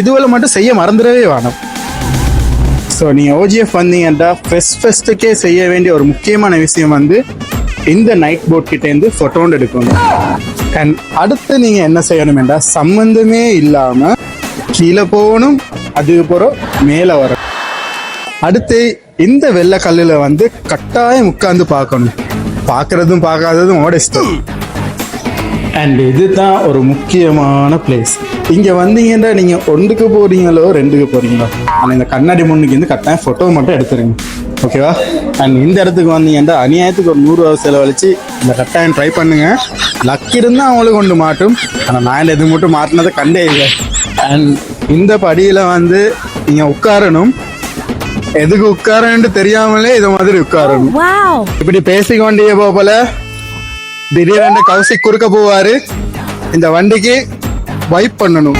இதுவரை மட்டும் செய்ய மறந்துடவே வேணும். ஸோ நீங்கள் OGF வந்தீங்கன்னா ஃபெஸ்ட்டுக்கே செய்ய வேண்டிய ஒரு முக்கியமான விஷயம் வந்து இந்த நைட் போட் கிட்டேருந்து ஃபோட்டோ எடுக்கணும். அண்ட் அடுத்து நீங்கள் என்ன செய்யணுமெண்டா சம்மந்தமே இல்லாமல் கீழே போகணும், அதுக்கப்புறம் மேலே வரும். அடுத்து இந்த வெள்ளை கல்லில் வந்து கட்டாயம் உட்காந்து பார்க்கணும். பார்க்கறதும் பார்க்காததும் ஓடிஸ்டும். அண்ட் இதுதான் ஒரு முக்கியமான பிளேஸ். இங்கே வந்தீங்கன்னா நீங்கள் 1க்கு போகிறீங்களோ 2க்கு போகிறீங்களோ, ஆனால் இந்த கண்ணாடி முன்னுக்கு வந்து கட்டாயம் ஃபோட்டோ மட்டும் எடுத்துருங்க, ஓகேவா? அண்ட் இந்த இடத்துக்கு வந்தீங்கன்னா அநியாயத்துக்கு ஒரு 100 ரூபா செலவழிச்சு இந்த கட்டாயம் ட்ரை பண்ணுங்க. லக் இருந்தால் அவங்களுக்கு கொண்டு மாட்டும், ஆனால் நான் எது மட்டும் மாட்டினதை கண்டே இல்லை. அண்ட் இந்த படியில் வந்து நீங்கள் உட்காரணும். எதுக்கு உட்காரன்னு தெரியாமலே இது மாதிரி உட்காரணும். இப்படி பேசிக்கொண்டே போல திடீரென்று கௌசிக் குறுக்க போவாரு. இந்த வண்டிக்கு வைப் பண்ணணும்.